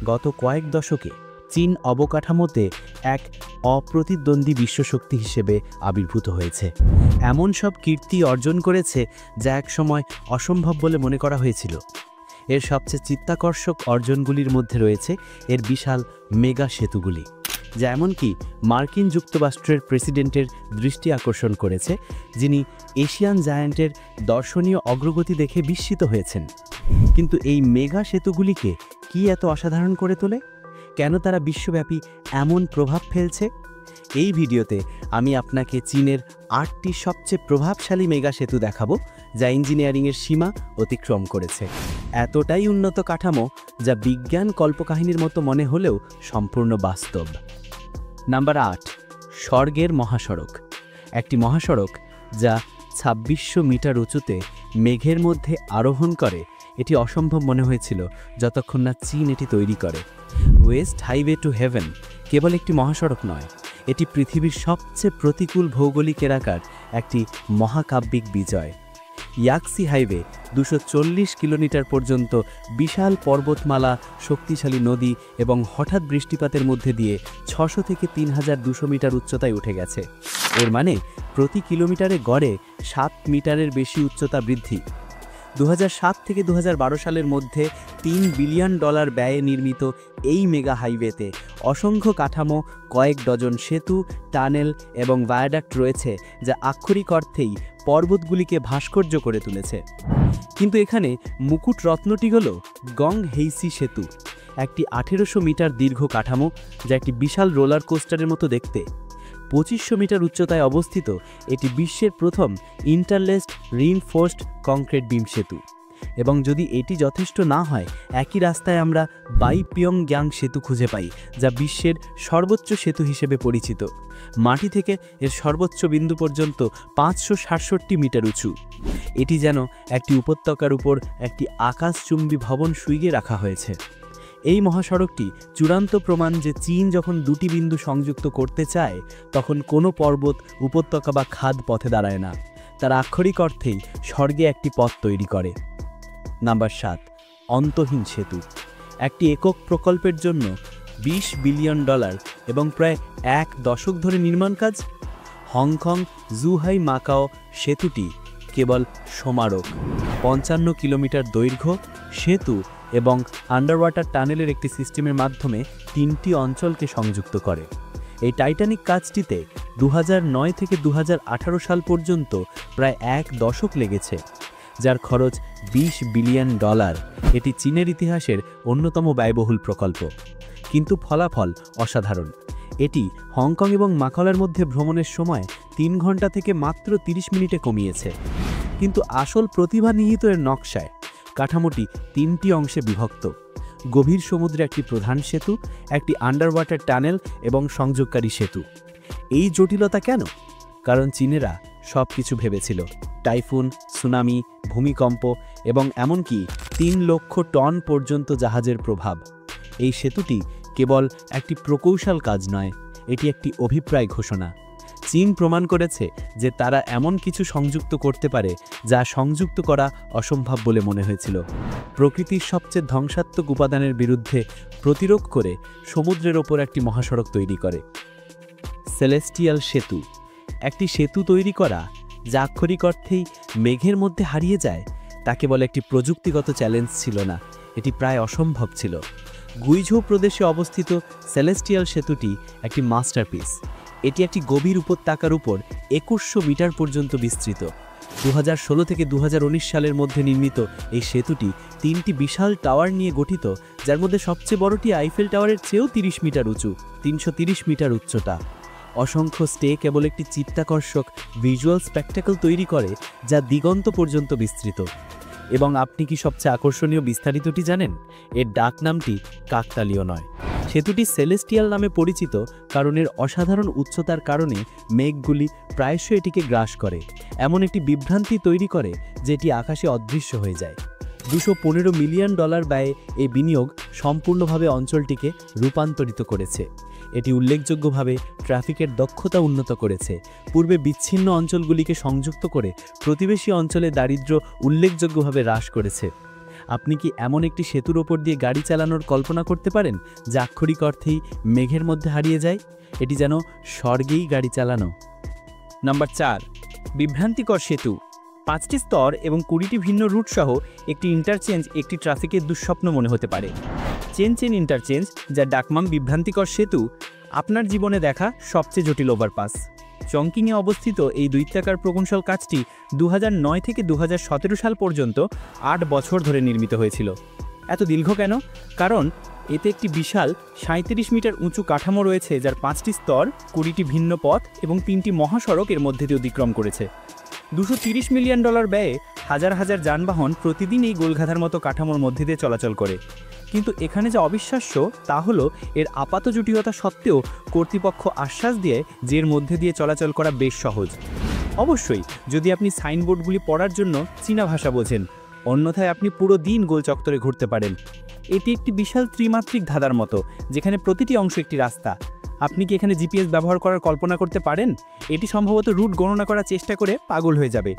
গত কয়েক দশকে চীন অবকাঠামোতে এক অপ্রতিদ্বন্দ্বী বিশ্বশক্তি হিসেবে আবির্ভূত হয়েছে। এমন সব কীর্তি অর্জন করেছে যা একসময় অসম্ভব বলে মনে করা হয়েছিল। এর সবচেয়ে চিত্তাকর্ষক অর্জনগুলির মধ্যে রয়েছে এর বিশাল মেগা সেতুগুলি, যা এমনকি মার্কিন যুক্তরাষ্ট্রের প্রেসিডেন্টের দৃষ্টি আকর্ষণ করেছে, যিনি এশিয়ান জায়ান্টের দর্শনীয় অগ্রগতি দেখে বিস্মিত হয়েছেন। কিন্তু এই মেগা সেতুগুলিকে কি এত অসাধারণ করে তোলে? কেন তারা বিশ্বব্যাপী এমন প্রভাব ফেলছে? এই ভিডিওতে আমি আপনাকে চীনের 8টি সবচেয়ে প্রভাবশালী মেগা সেতু দেখাবো, যা ইঞ্জিনিয়ারিংয়ের সীমা অতিক্রম করেছে। এতটাই উন্নত কাঠামো যা বিজ্ঞান কল্পকাহিনীর মতো মনে হলেও সম্পূর্ণ বাস্তব। নাম্বার 8, স্বর্গের মহাসড়ক। একটি মহাসড়ক যা 2600 মিটার উঁচুতে মেঘের মধ্যে আরোহণ করে। এটি অসম্ভব মনে হয়েছিল যতক্ষণ না চীন এটি তৈরি করে। ওয়েস্ট হাইওয়ে টু হেভেন কেবল একটি মহাসড়ক নয়, এটি পৃথিবীর সবচেয়ে প্রতিকূল ভৌগোলিক এলাকার একটি মহাকাব্যিক বিজয়। ইয়াক্সি হাইওয়ে 240 কিলোমিটার পর্যন্ত বিশাল পর্বতমালা, শক্তিশালী নদী এবং হঠাৎ বৃষ্টিপাতের মধ্যে দিয়ে 600 থেকে 3200 মিটার উচ্চতায় উঠে গেছে। এর মানে প্রতি কিলোমিটারে গড়ে 7 মিটারের বেশি উচ্চতা বৃদ্ধি। 2007 থেকে 2012 সালের মধ্যে $3 বিলিয়ন ব্যয়ে নির্মিত এই মেগা হাইওয়েতে অসংখ্য কাঠামো, কয়েক ডজন সেতু, টানেল এবং ভায়াডাক্ট রয়েছে, যা আক্ষরিক অর্থেই পর্বতগুলিকে ভাস্কর্য করে তুলেছে। কিন্তু এখানে মুকুট রত্নটি হল গং হেইসি সেতু, একটি 1800 মিটার দীর্ঘ কাঠামো যা একটি বিশাল রোলার কোস্টারের মতো দেখতে। 2500 মিটার উচ্চতায় অবস্থিত এটি বিশ্বের প্রথম ইন্টারলেসড রিইনফোর্সড কংক্রিট বিম সেতু। এবং যদি এটি যথেষ্ট না হয়, একই রাস্তায় আমরা বাইপিয়ংগ্যাং সেতু খুঁজে পাই, যা বিশ্বের সর্বোচ্চ সেতু হিসেবে পরিচিত। মাটি থেকে এর সর্বোচ্চ বিন্দু পর্যন্ত 567 মিটার উঁচু। এটি যেন একটি উপত্যকার উপর একটি আকাশচুম্বী ভবন শুইয়ে রাখা হয়েছে। এই মহাসড়কটি চূড়ান্ত প্রমাণ যে চীন যখন দুটি বিন্দু সংযুক্ত করতে চায়, তখন কোনো পর্বত, উপত্যকা বা খাদ পথে দাঁড়ায় না। তার আক্ষরিক অর্থেই স্বর্গে একটি পথ তৈরি করে। নাম্বার 7, অন্তহীন সেতু। একটি একক প্রকল্পের জন্য $20 বিলিয়ন এবং প্রায় 1 দশক ধরে নির্মাণ কাজ। হংকং জুহাই মাকাও সেতুটি কেবল স্মারক। 55 কিলোমিটার দৈর্ঘ্য সেতু এবং আন্ডারওয়াটার টানেলের একটি সিস্টেমের মাধ্যমে 3টি অঞ্চলকে সংযুক্ত করে। এই টাইটানিক কাজটিতে 2009 থেকে 2018 সাল পর্যন্ত প্রায় 1 দশক লেগেছে, যার খরচ $20 বিলিয়ন। এটি চীনের ইতিহাসের অন্যতম ব্যয়বহুল প্রকল্প, কিন্তু ফলাফল অসাধারণ। এটি হংকং এবং মাকাওর মধ্যে ভ্রমণের সময় 3 ঘন্টা থেকে মাত্র 30 মিনিটে কমিয়েছে। কিন্তু আসল প্রতিভা নিহিত এর নকশায়। কাঠামোটি 3টি অংশে বিভক্ত: গভীর সমুদ্রে একটি প্রধান সেতু, একটি আন্ডারওয়াটার টানেল এবং সংযোগকারী সেতু। এই জটিলতা কেন? কারণ চীনেরা সব কিছু ভেবেছিল: টাইফুন, সুনামি, ভূমিকম্প এবং এমনকি 3 লক্ষ টন পর্যন্ত জাহাজের প্রভাব। এই সেতুটি কেবল একটি প্রকৌশল কাজ নয়, এটি একটি অভিপ্রায় ঘোষণা। চীন প্রমাণ করেছে যে তারা এমন কিছু সংযুক্ত করতে পারে যা সংযুক্ত করা অসম্ভব বলে মনে হয়েছিল। প্রকৃতির সবচেয়ে ধ্বংসাত্মক উপাদানের বিরুদ্ধে প্রতিরোধ করে সমুদ্রের ওপর একটি মহাসড়ক তৈরি করে। সেলেস্টিয়াল সেতু। একটি সেতু তৈরি করা যা আক্ষরিক অর্থেই মেঘের মধ্যে হারিয়ে যায়, তা কেবল একটি প্রযুক্তিগত চ্যালেঞ্জ ছিল না, এটি প্রায় অসম্ভব ছিল। গুইঝৌ প্রদেশে অবস্থিত সেলেস্টিয়াল সেতুটি একটি মাস্টারপিস। এটি একটি গভীর উপত্যকার উপর 2100 মিটার পর্যন্ত বিস্তৃত। 2016 থেকে 2019 সালের মধ্যে নির্মিত এই সেতুটি 3টি বিশাল টাওয়ার নিয়ে গঠিত, যার মধ্যে সবচেয়ে বড়টি আইফেল টাওয়ারের চেয়েও 30 মিটার উঁচু, 330 মিটার উচ্চতা। অসংখ্য স্টে কেবল একটি চিত্তাকর্ষক ভিজুয়াল স্পেকটাকল তৈরি করে, যা দিগন্ত পর্যন্ত বিস্তৃত। এবং আপনি কি সবচেয়ে আকর্ষণীয় বিস্তারিতটি জানেন? এর ডাক নামটি কাকতালীয় নয়। সেতুটি সেলেস্টিয়াল নামে পরিচিত কারণ এর অসাধারণ উচ্চতার কারণে মেঘগুলি প্রায়শই এটিকে গ্রাস করে, এমন একটি বিভ্রান্তি তৈরি করে যে এটি আকাশে অদৃশ্য হয়ে যায়। $215 মিলিয়ন ব্যয়ে এই বিনিয়োগ সম্পূর্ণভাবে অঞ্চলটিকে রূপান্তরিত করেছে। এটি উল্লেখযোগ্যভাবে ট্রাফিকের দক্ষতা উন্নত করেছে, পূর্বে বিচ্ছিন্ন অঞ্চলগুলিকে সংযুক্ত করে প্রতিবেশী অঞ্চলে দারিদ্র্য উল্লেখযোগ্যভাবে হ্রাস করেছে। আপনি কি এমন একটি সেতুর ওপর দিয়ে গাড়ি চালানোর কল্পনা করতে পারেন যা আক্ষরিক অর্থেই মেঘের মধ্যে হারিয়ে যায়? এটি যেন স্বর্গেই গাড়ি চালানো। নাম্বার 4, বিভ্রান্তিকর সেতু। 5টি স্তর এবং 20টি ভিন্ন রুট সহ একটি ইন্টারচেঞ্জ একটি ট্রাফিকের দুঃস্বপ্ন মনে হতে পারে। চেন ইন্টারচেঞ্জ, যা ডাকনাম বিভ্রান্তিকর সেতু, আপনার জীবনে দেখা সবচেয়ে জটিল ওভারপাস। চংকিংয়ে অবস্থিত এই দৈত্যাকার প্রকৌশল কাজটি 2009 থেকে 2017 সাল পর্যন্ত 8 বছর ধরে নির্মিত হয়েছিল। এত দীর্ঘ কেন? কারণ এতে একটি বিশাল 37 মিটার উঁচু কাঠামো রয়েছে, যার 5টি স্তর, 20টি ভিন্ন পথ এবং 3টি মহাসড়ক এর মধ্যে দিয়ে অতিক্রম করেছে। $230 মিলিয়ন ব্যয়ে হাজার হাজার যানবাহন প্রতিদিন এই গোলঘাধার মতো কাঠামোর মধ্যে দিয়ে চলাচল করে। কিন্তু এখানে যা অবিশ্বাস্য তা হলো এর আপাত জটিলতা সত্ত্বেও কর্তৃপক্ষ আশ্বাস দিয়ে যে এর মধ্যে দিয়ে চলাচল করা বেশ সহজ। অবশ্যই যদি আপনি সাইনবোর্ডগুলি পড়ার জন্য চীনা ভাষা বোঝেন, অন্যথায় আপনি পুরো দিন গোল চত্বরে ঘুরতে পারেন। এটি একটি বিশাল ত্রিমাত্রিক ধাঁধার মতো, যেখানে প্রতিটি অংশ একটি রাস্তা। আপনি কি এখানে জিপিএস ব্যবহার করার কল্পনা করতে পারেন? এটি সম্ভবত রুট গণনা করার চেষ্টা করে পাগল হয়ে যাবে।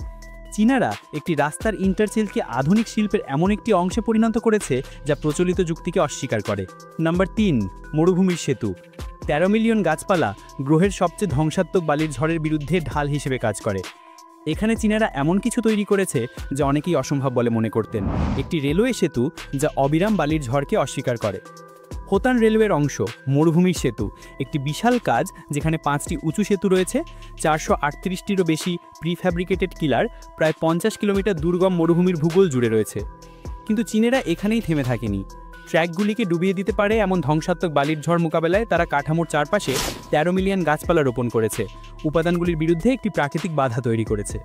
চীনারা একটি রাস্তার ইন্টারচেঞ্জকে আধুনিক শিল্পের এমন একটি অংশে পরিণত করেছে যা প্রচলিত যুক্তিকে অস্বীকার করে। নাম্বার 3, মরুভূমির সেতু। 13 মিলিয়ন গাছপালা গ্রহের সবচেয়ে ধ্বংসাত্মক বালির ঝড়ের বিরুদ্ধে ঢাল হিসেবে কাজ করে। এখানে চীনারা এমন কিছু তৈরি করেছে যা অনেকেই অসম্ভব বলে মনে করতেন। একটি রেলওয়ে সেতু যা অবিরাম বালির ঝড়কে অস্বীকার করে। হোতান রেলওয়ের অংশ, মরুভূমির সেতু, একটি বিশাল কাজ যেখানে 5টি উঁচু সেতু রয়েছে, 438টিরও বেশি প্রিফ্যাব্রিকেটেড কিলার, প্রায় 50 কিলোমিটার দুর্গম মরুভূমির ভূগোল জুড়ে রয়েছে। কিন্তু চীনেরা এখানেই থেমে থাকেনি। ট্র্যাকগুলিকে ডুবিয়ে দিতে পারে এমন ধ্বংসাত্মক বালির ঝড় মোকাবেলায় তারা কাঠামোর চারপাশে 13 মিলিয়ন গাছপালা রোপণ করেছে, উপাদানগুলির বিরুদ্ধে একটি প্রাকৃতিক বাধা তৈরি করেছে।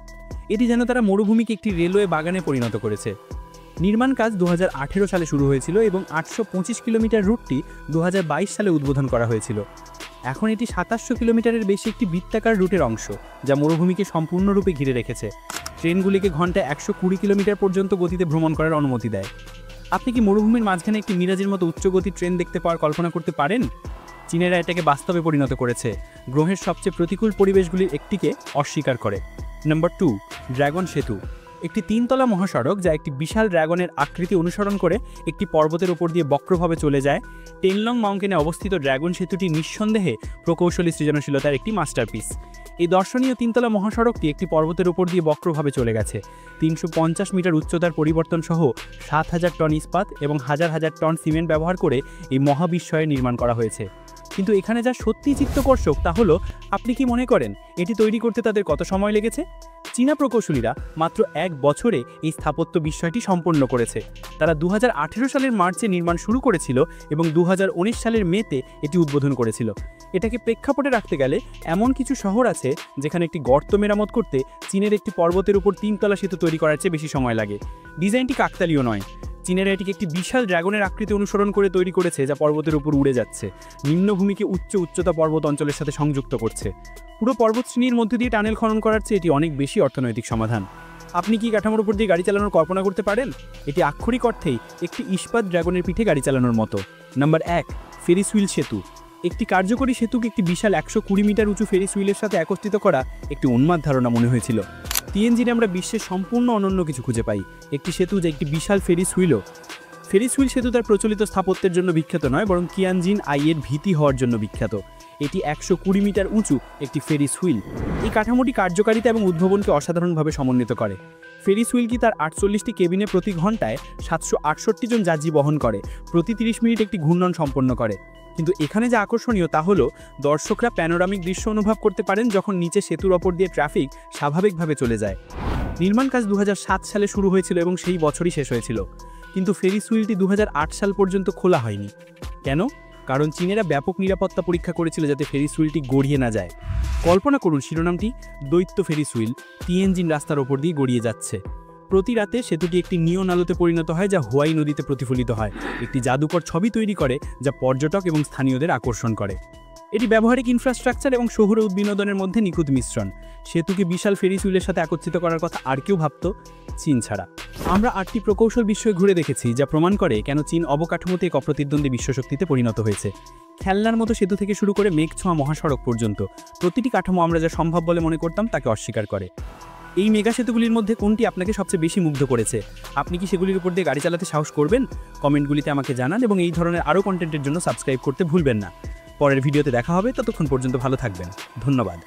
এটি যেন তারা মরুভূমিকে একটি রেলওয়ে বাগানে পরিণত করেছে। নির্মাণ কাজ 2018 সালে শুরু হয়েছিল এবং 825 কিলোমিটার রুটটি 2022 সালে উদ্বোধন করা হয়েছিল। এখন এটি 2700 কিলোমিটারের বেশি একটি বৃত্তাকার রুটের অংশ, যা মরুভূমিকে সম্পূর্ণরূপে ঘিরে রেখেছে। ট্রেনগুলিকে ঘন্টায় 120 কিলোমিটার পর্যন্ত গতিতে ভ্রমণ করার অনুমতি দেয়। আপনি কি মরুভূমির মাঝখানে একটি মিরাজের মতো উচ্চগতির ট্রেন দেখতে পাওয়ার কল্পনা করতে পারেন? চীনেরা এটাকে বাস্তবে পরিণত করেছে, গ্রহের সবচেয়ে প্রতিকূল পরিবেশগুলির একটিকে অস্বীকার করে। নাম্বার 2, ড্রাগন সেতু। একটি 3তলা মহাসড়ক যা একটি বিশাল ড্রাগনের আকৃতি অনুসরণ করে একটি পর্বতের উপর দিয়ে বক্রভাবে চলে যায়। টেনলং মাউন্টেনে অবস্থিত ড্রাগন সেতুটি নিঃসন্দেহে প্রকৌশলী সৃজনশীলতার একটি মাস্টারপিস। এই দর্শনীয় 3তলা মহাসড়কটি একটি পর্বতের উপর দিয়ে বক্রভাবে চলে গেছে। 350 মিটার উচ্চতার পরিবর্তন সহ 7000 টন ইস্পাত এবং হাজার হাজার টন সিমেন্ট ব্যবহার করে এই মহাবিস্ময়ের নির্মাণ করা হয়েছে। কিন্তু এখানে যা সত্যি চিত্তকর্ষক তা হলো, আপনি কি মনে করেন এটি তৈরি করতে তাদের কত সময় লেগেছে? চীনা প্রকৌশলীরা মাত্র 1 বছরে এই স্থাপত্য বিষয়টি সম্পন্ন করেছে। তারা 2018 সালের মার্চে নির্মাণ শুরু করেছিল এবং 2019 সালের মেতে এটি উদ্বোধন করেছিল। এটাকে প্রেক্ষাপটে রাখতে গেলে এমন কিছু শহর আছে যেখানে একটি গর্ত মেরামত করতে চীনের একটি পর্বতের উপর 3তলা সেতু তৈরি করার চেয়ে বেশি সময় লাগে। ডিজাইনটি কাকতালীয় নয়। চীনেরা এটিকে একটি বিশাল ড্রাগনের আকৃতি অনুসরণ করে তৈরি করেছে, যা পর্বতের উপর উড়ে যাচ্ছে, নিম্নভূমিকে উচ্চতা পর্বত অঞ্চলের সাথে সংযুক্ত করছে। পুরো পর্বতশ্রেণীর মধ্যে দিয়ে টানেল খনন করার চেয়ে এটি অনেক বেশি অর্থনৈতিক সমাধান। আপনি কি কাঠামোর উপর দিয়ে গাড়ি চালানোর কল্পনা করতে পারেন? এটি আক্ষরিক অর্থেই একটি ইস্পাত ড্রাগনের পিঠে গাড়ি চালানোর মতো। নাম্বার 1, ফেরিস হুইল সেতু। একটি কার্যকরী সেতুকে একটি বিশাল 120 মিটার উঁচু ফেরিস হুইলের সাথে একত্রিত করা একটি উন্মাদ ধারণা মনে হয়েছিল। টিএনজিনে আমরা বিশ্বের সম্পূর্ণ অনন্য কিছু খুঁজে পাই, একটি সেতু যা একটি বিশাল ফেরিস হুইলও। ফেরিস হুইল সেতু তার প্রচলিত স্থাপত্যের জন্য বিখ্যাত নয়, বরং কিয়ানজিন আইয়ের ভীতি হওয়ার জন্য বিখ্যাত। এটি 120 মিটার উঁচু একটি ফেরিস হুইল। এই কাঠামোটি কার্যকারিতা এবং উদ্ভাবনকে অসাধারণভাবে সমন্বিত করে। ফেরিস হুইলটি তার 48টি কেবিনে প্রতি ঘন্টায় 768 জন যাত্রী বহন করে, প্রতি 30 মিনিট একটি ঘূর্ণন সম্পন্ন করে। কিন্তু এখানে যা আকর্ষণীয় তা হলো দর্শকরা প্যানোরামিক দৃশ্য অনুভব করতে পারেন যখন নিচে সেতুর ওপর দিয়ে ট্রাফিক স্বাভাবিকভাবে চলে যায়। নির্মাণ কাজ 2007 সালে শুরু হয়েছিল এবং সেই বছরই শেষ হয়েছিল। কিন্তু ফেরিস হুইলটি 2008 সাল পর্যন্ত খোলা হয়নি। কেন? কারণ চীনেরা ব্যাপক নিরাপত্তা পরীক্ষা করেছিল যাতে ফেরিস হুইলটি গড়িয়ে না যায়। কল্পনা করুন শিরোনামটি, দৈত্য ফেরিস হুইল টিএনজিন রাস্তার ওপর দিয়ে গড়িয়ে যাচ্ছে। প্রতি রাতে সেতুটি একটি নিয়ন আলোতে পরিণত হয় যা হোয়াই নদীতে প্রতিফলিত হয়, একটি জাদুকর ছবি তৈরি করে যা পর্যটক এবং স্থানীয়দের আকর্ষণ করে। এটি ব্যবহারিক ইনফ্রাস্ট্রাকচার এবং শহুরে বিনোদনের মধ্যে নিখুঁত মিশ্রণ। সেতুকে বিশাল ফেরিস হুইলের সাথে একত্রিত করার কথা আর কেউ ভাবত, চীন ছাড়া। আমরা 8টি প্রকৌশল বিষয়ে ঘুরে দেখেছি যা প্রমাণ করে কেন চীন অবকাঠামোতে এক অপ্রতিদ্বন্দ্বী বিশ্বশক্তিতে পরিণত হয়েছে। খেলনার মতো সেতু থেকে শুরু করে মেঘ ছোঁয়া মহাসড়ক পর্যন্ত প্রতিটি কাঠামো আমরা যা সম্ভব বলে মনে করতাম তাকে অস্বীকার করে। এই মেগা সেতুগুলির মধ্যে কোনটি আপনাকে সবচেয়ে বেশি মুগ্ধ করেছে? আপনি কি সেগুলির উপর দিয়ে গাড়ি চালাতে সাহস করবেন? কমেন্টগুলিতে আমাকে জানান এবং এই ধরনের আরও কন্টেন্টের জন্য সাবস্ক্রাইব করতে ভুলবেন না। পরের ভিডিওতে দেখা হবে, ততক্ষণ পর্যন্ত ভালো থাকবেন। ধন্যবাদ।